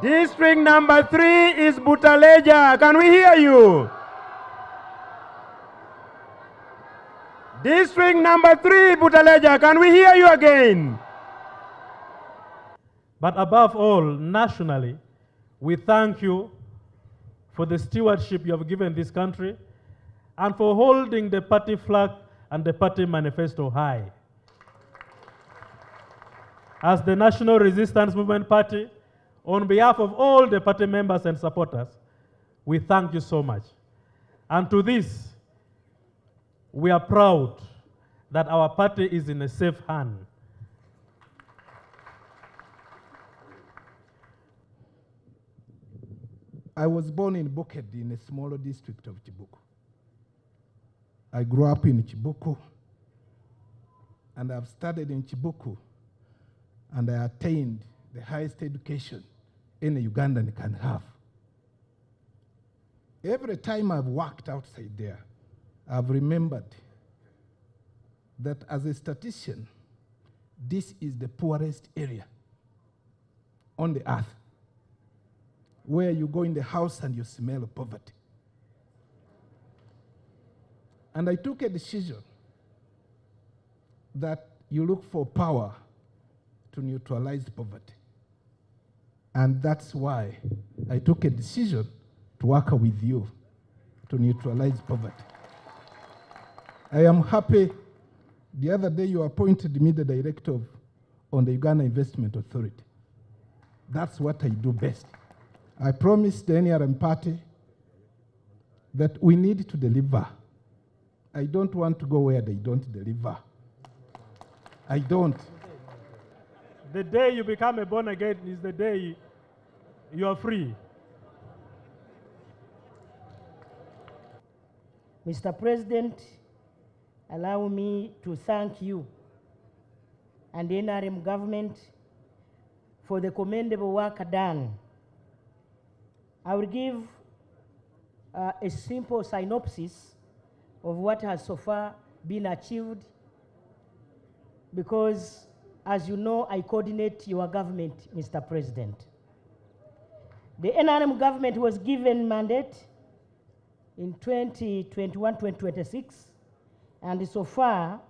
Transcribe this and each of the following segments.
District number 3 is Butaleja. Can we hear you? District number 3, Butaleja. Can we hear you again? But above all, nationally, we thank you for the stewardship you have given this country and for holding the party flag and the party manifesto high. As the National Resistance Movement Party, on behalf of all the party members and supporters, we thank you so much. And to this, we are proud that our party is in a safe hand. I was born in Bukedi, in a smaller district of Chibuku. I grew up in Chibuku, and I've studied in Chibuku, and I attained the highest education any Ugandan can have. Every time I've worked outside there, I've remembered that as a statistician, this is the poorest area on the earth, where you go in the house and you smell poverty. And I took a decision that you look for power to neutralize poverty. And that's why I took a decision to work with you to neutralize poverty. I am happy. The other day you appointed me the director on the Uganda Investment Authority. That's what I do best. I promised the NRM party that we need to deliver. I don't want to go where they don't deliver. I don't. The day you become a born again is the day you are free. Mr. President, allow me to thank you and the NRM government for the commendable work done. I will give a simple synopsis of what has so far been achieved, because, as you know, I coordinate your government, Mr. President. The NRM government was given mandate in 2021-2026, and so far,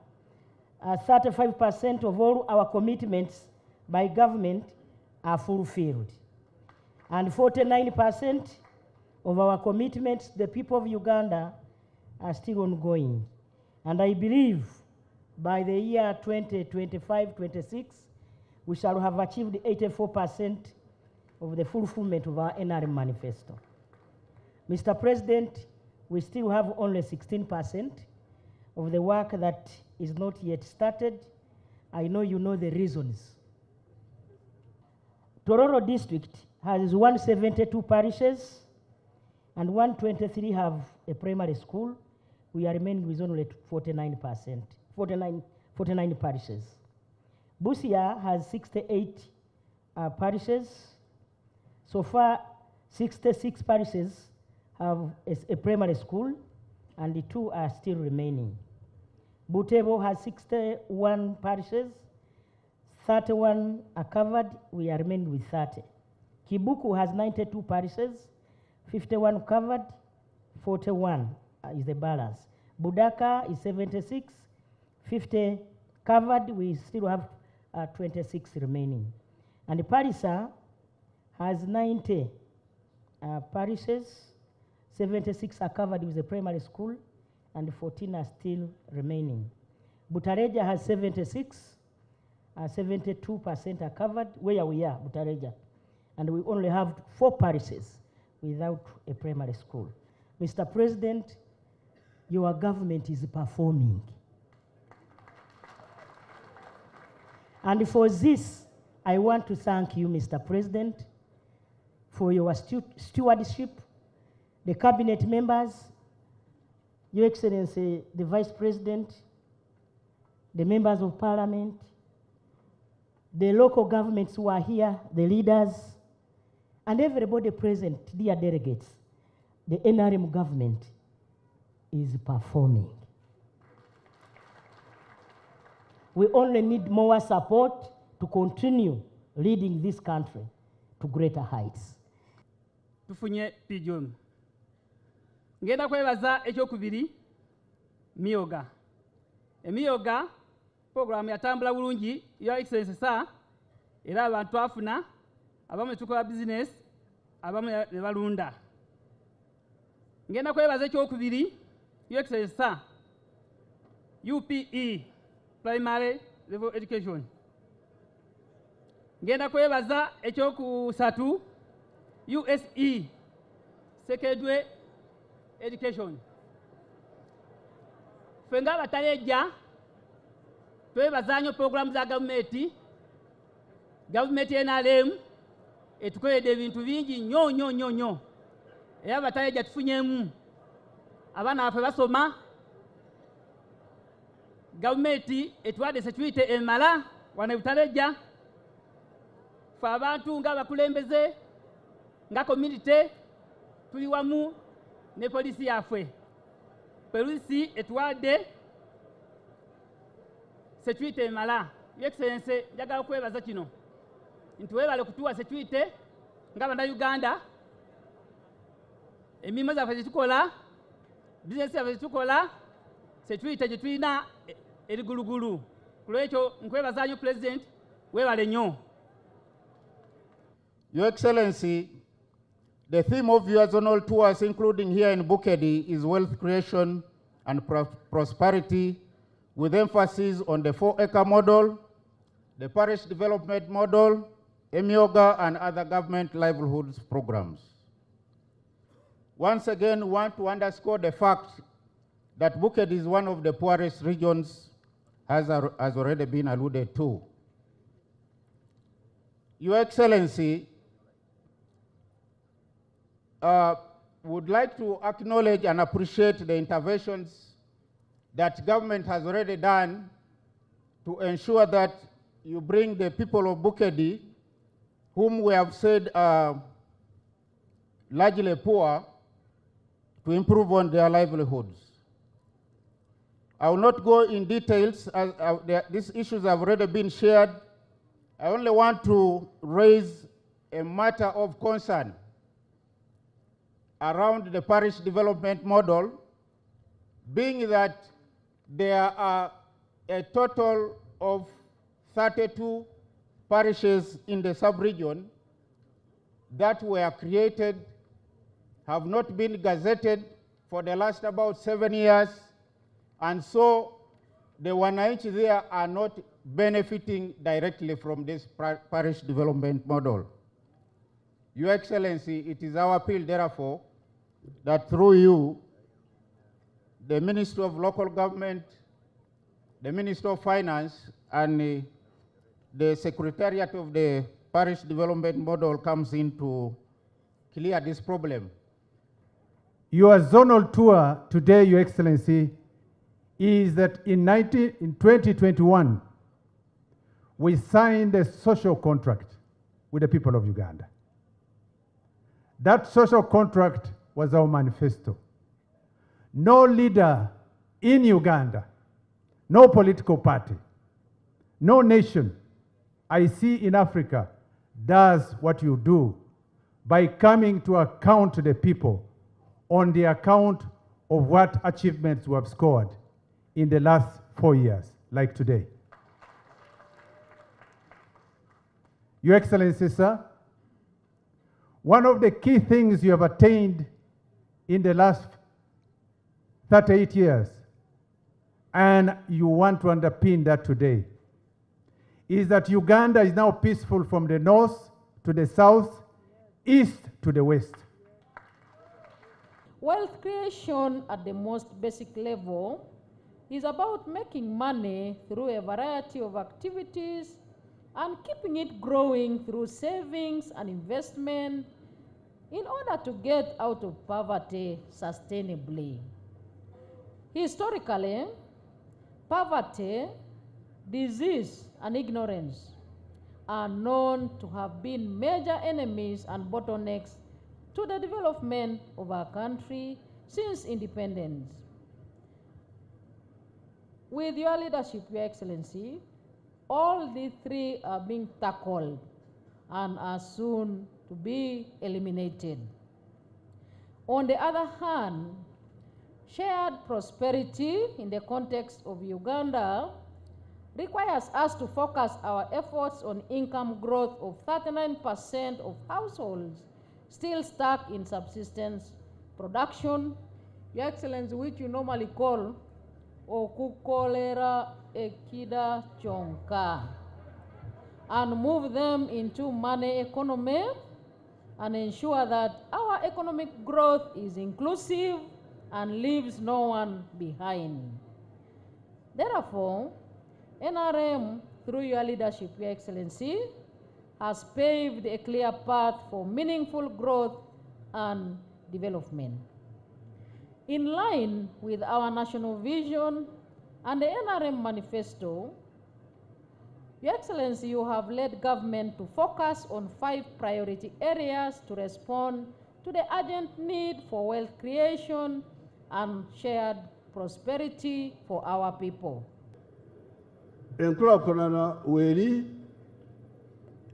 35% of all our commitments by government are fulfilled. And 49% of our commitments to the people of Uganda are still ongoing. And I believe by the year 2025-26, we shall have achieved 84% of the fulfillment of our NRM manifesto. Mr. President, we still have only 16% of the work that is not yet started. I know you know the reasons. Tororo district has 172 parishes and 123 have a primary school. We are remaining with only 49 parishes. Busia has 68 parishes. So far, 66 parishes have a primary school, and the 2 are still remaining. Butembo has 61 parishes. 31 are covered. We are remaining with 30. Kibuku has 92 parishes, 51 covered, 41 is the balance. Budaka is 76, 50 covered. We still have 26 remaining. And Parisa has 90 parishes, 76 are covered with the primary school, and 14 are still remaining. Butareja has 76, 72% are covered, where we are, Butareja. And we only have 4 parishes without a primary school. Mr. President, your government is performing. And for this, I want to thank you, Mr. President, for your stewardship, the cabinet members, Your Excellency, the Vice President, the members of Parliament, the local governments who are here, the leaders, and everybody present, dear delegates. The NRM government is performing. We only need more support to continue leading this country. to greater heights. Tufunye pigeon. Ngenda kwebaza ekyokubiri Myoga. Emyoga program yatambula bulungi ya Excellency Sir era abantu afuna abamu tukola business abamu ne balunda. Ngenda kwebaza ekyokubiri Your Excellency Sir UPE primary level education. Ngenda kwebaza ekyokusatu USE secondary education. Fenga abataleja twebazanyo program za government NRM etukoledde ebintu bingi nnyo era abataleja tufunyemu abaana baffe basoma government etuwadde security emala wana ebutaleja fe abantu nga abakulembeze nga community tuli wamu ne polisi yaffe. Polisi etuwadde security emala. Your Excellency njagala kwebaza kino nti webale kutuwa security nga banda Uganda emirimu zaffe zetukola business yaffe zetukola security gye tulina erigulugulu. Ku lwekyo nkwebaza nnyo President webale nnyo. Your Excellency, the theme of your zonal tours, including here in Bukedi, is wealth creation and prosperity, with emphasis on the 4-acre model, the parish development model, Emyoga, and other government livelihoods programs. Once again, we want to underscore the fact that Bukedi is one of the poorest regions, as has already been alluded to. Your Excellency, would like to acknowledge and appreciate the interventions that government has already done to ensure that you bring the people of Bukedi, whom we have said are largely poor, to improve on their livelihoods. I will not go in details, as these issues have already been shared. I only want to raise a matter of concern around the parish development model, being that there are a total of 32 parishes in the sub-region that were created, have not been gazetted for the last about 7 years, and so the wananchi there are not benefiting directly from this parish development model. Your Excellency, it is our appeal, therefore, that through you, the Minister of Local Government, the Minister of Finance, and the Secretariat of the Parish Development Model comes in to clear this problem. Your zonal tour today, Your Excellency, is that in 2021, we signed a social contract with the people of Uganda. That social contract was our manifesto. No leader in Uganda, no political party, no nation I see in Africa does what you do by coming to account the people on the account of what achievements we have scored in the last 4 years, like today. Your Excellency, sir, one of the key things you have attained in the last 38 years, and you want to underpin that today, is that Uganda is now peaceful from the north to the south, east to the west. Wealth creation at the most basic level is about making money through a variety of activities and keeping it growing through savings and investment in order to get out of poverty sustainably. Historically, poverty, disease, and ignorance are known to have been major enemies and bottlenecks to the development of our country since independence. With your leadership, Your Excellency, all the three are being tackled and are soon to be eliminated. On the other hand, shared prosperity in the context of Uganda requires us to focus our efforts on income growth of 39% of households still stuck in subsistence production, Your Excellency, which you normally call okukolera ekida chonka, and move them into money economy and ensure that our economic growth is inclusive and leaves no one behind. Therefore, NRM, through your leadership, Your Excellency, has paved a clear path for meaningful growth and development. In line with our national vision and the NRM manifesto, Your Excellency, you have led government to focus on 5 priority areas to respond to the urgent need for wealth creation and shared prosperity for our people. Enkulakulana weri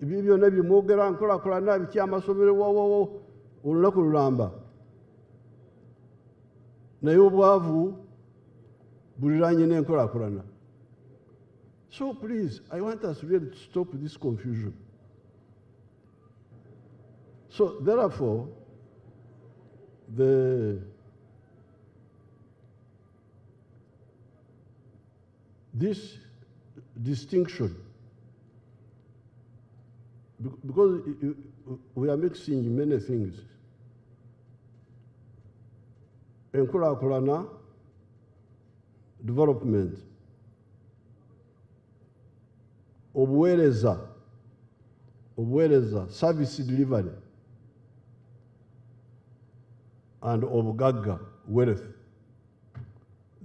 ibyo byonna bimwogera nkulakulana biki amasomero wowowo olunaku lulamba naye obwavu buliranye n'enkulakulana. So please, I want us really to stop this confusion. So therefore, this distinction, because we are mixing many things. Enkulakulana, development, obuweereza, service delivery, and obugagga, wealth.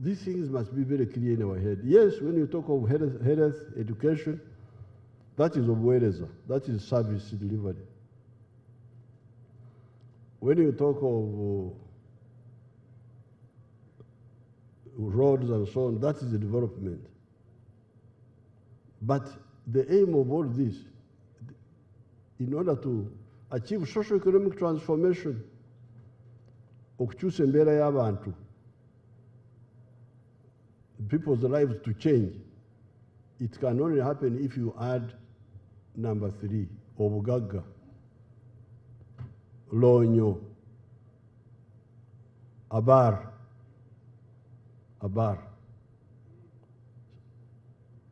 These things must be very clear in our head. Yes, when you talk of health, education, that is obuweereza, that is service delivery. When you talk of roads and so on, that is the development. But the aim of all this, in order to achieve socio-economic transformation, okukyusa embeera y'abantu, people's lives to change, it can only happen if you add number 3, obugagga, lonyo, abar.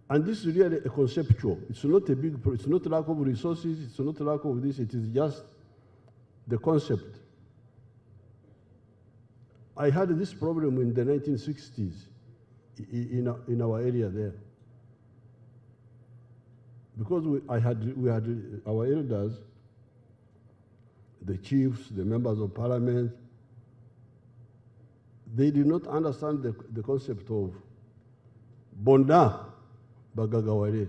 And this is really a conceptual. It's not a big, it's not lack of resources, it's not lack of this, it is just the concept. I had this problem in the 1960s in our area there. Because we had our elders, the chiefs, the members of parliament, they did not understand the concept of bonda bagagawale.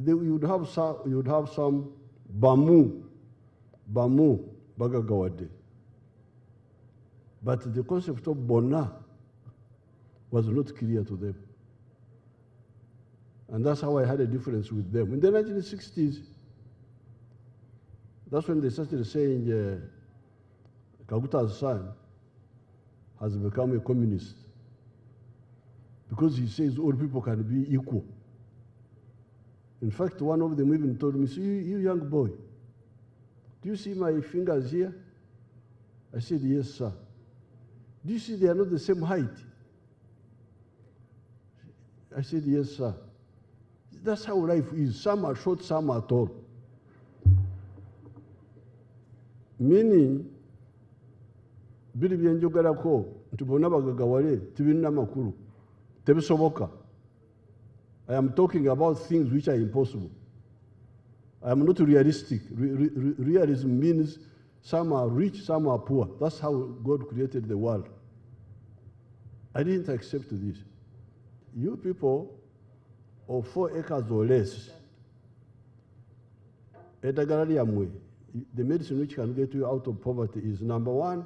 You would have some bamu bagagawade. But the concept of bona was not clear to them. And that's how I had a difference with them. In the 1960s, that's when they started saying Kaguta's son has become a communist because he says all people can be equal. In fact, one of them even told me, "See, you young boy, do you see my fingers here?" I said, "Yes, sir." "Do you see they are not the same height?" I said, "Yes, sir." That's how life is. Some are short, some are tall. Meaning, biri byenjogerako nti bonna bagagawale tibirina makulu tebisoboka. I am talking about things which are impossible. I am not realistic. Realism means some are rich, some are poor. That's how God created the world. I didn't accept this. You people of 4 acres or less, the medicine which can get you out of poverty is, number 1,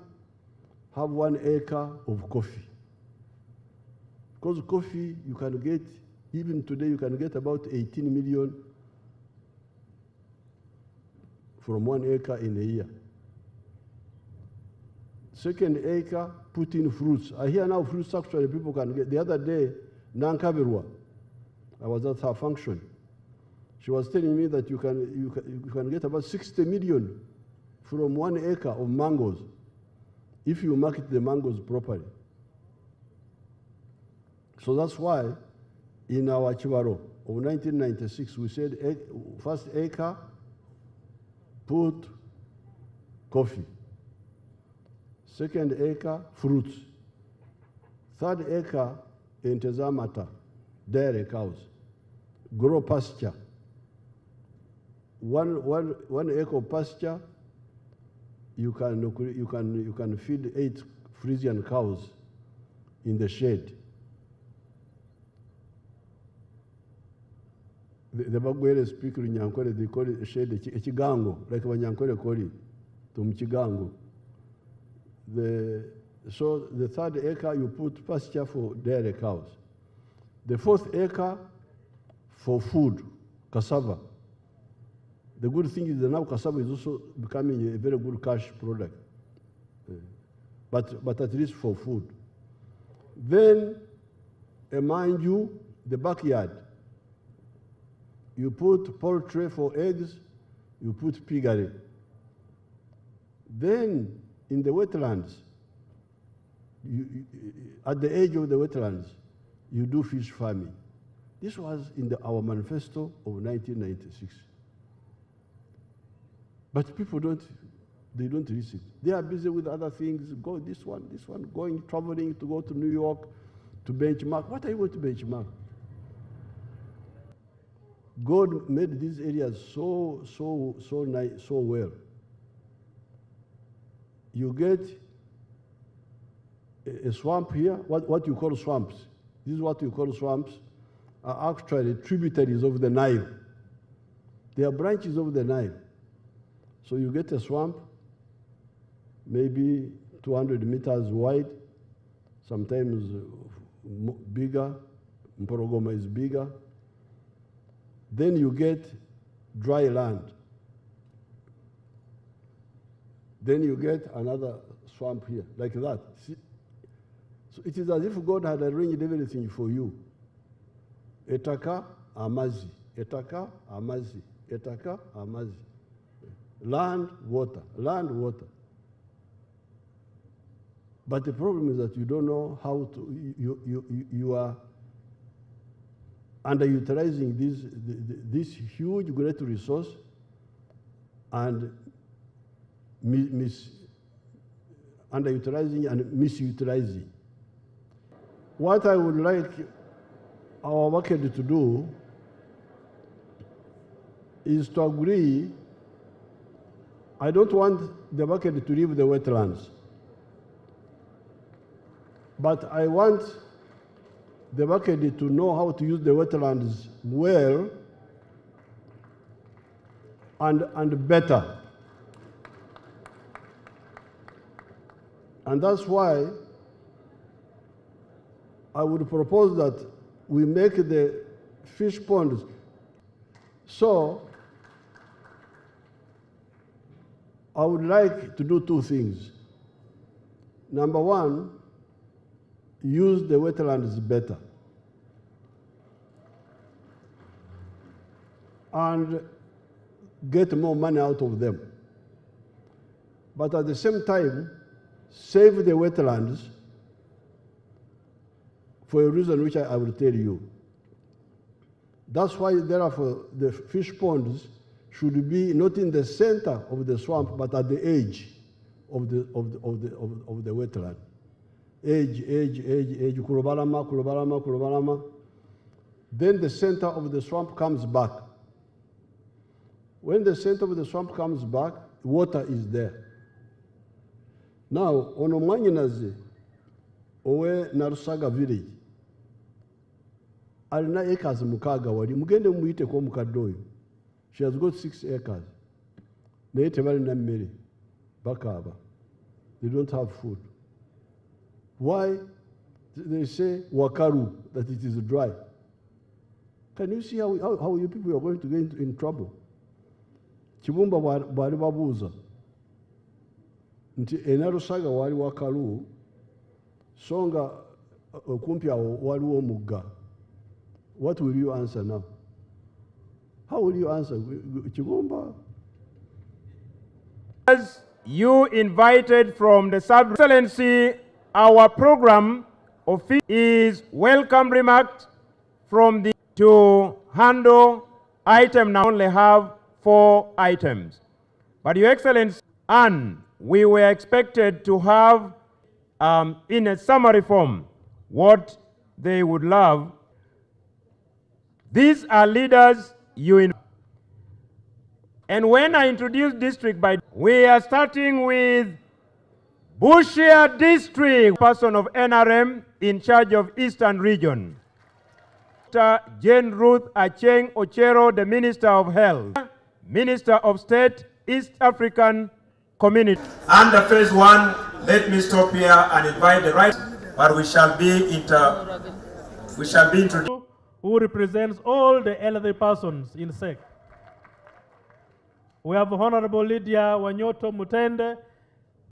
have 1 acre of coffee. Because coffee, you can get Even today, you can get about 18 million from 1 acre in a year. Second acre, put in fruits. I hear now fruits actually people can get. The other day, Nankabirwa, I was at her function. She was telling me that you can get about 60 million from 1 acre of mangoes if you market the mangoes properly. So that's why in our Chivaro of 1996, we said first acre, put coffee. Second acre, fruits. Third acre, intezamata, dairy cows. Grow pasture. One acre of pasture, you can feed 8 Frisian cows in the shade. The Bagwere speak in Nyankore, they call it a shade, a chigango, like when Nyankore call it, tum chigango. So the third acre, you put pasture for dairy cows. The fourth acre, for food, cassava. The good thing is that now cassava is also becoming a very good cash product, but at least for food. Then, mind you, the backyard. You put poultry for eggs, you put piggery. Then, in the wetlands, at the edge of the wetlands, you do fish farming. This was in our manifesto of 1996. But people don't listen. They are busy with other things, go this one, traveling to go to New York to benchmark. What are you going to benchmark? God made these areas so nice, so well. You get a swamp here, what you call swamps. This is what you call swamps, are actually tributaries of the Nile. They are branches of the Nile. So you get a swamp, maybe 200 meters wide, sometimes bigger, Mporogoma is bigger. Then you get dry land. Then you get another swamp here, like that. See? So it is as if God had arranged everything for you. Etaka, amazi. Etaka, amazi. Etaka, amazi. Land, water. Land, water. But the problem is that you don't know how to, you are underutilizing this huge, great resource and underutilizing and misutilizing. What I would like our market to do is to agree. I don't want the market to leave the wetlands, but I want the market to know how to use the wetlands well and better. And that's why I would propose that we make the fish ponds. So I would like to do 2 things. Number 1, use the wetlands better. And get more money out of them. But at the same time, save the wetlands for a reason which I will tell you. That's why, therefore, the fish ponds should be not in the center of the swamp, but at the edge of the wetland. Edge, kulobalama. Then the center of the swamp comes back. When the center of the swamp comes back, water is there. Now, on Omanyinaze, owe Narusaga village, alina acres mukaga wali, mugende muyite kwa mukadde. She has got 6 acres. Naye tebalina mmere, bakaaba. They don't have food. Why? They say wakaru, that it is dry. Can you see how you people are going to get in trouble? Kibumba bali babuuza nti enarusaga wali wakalu songa okumpi awo waliwo omugga. What will you answer now? How will you answer? Kibumba? As you invited from the Sub-Excellency, our program is welcome remarks from the to handle item. Now only have 4 items. But Your Excellency, and we were expected to have in a summary form what they would love. These are leaders you invite. And when I introduce district we are starting with Busia District, person of NRM in charge of Eastern Region. Dr. Jane Ruth Acheng Ochero, the Minister of Health, Minister of State, East African Community. Under phase 1, let me stop here and invite the right, but we shall be introduced. Who represents all the elderly persons in SEC. We have Honorable Lydia Wanyoto Mutende,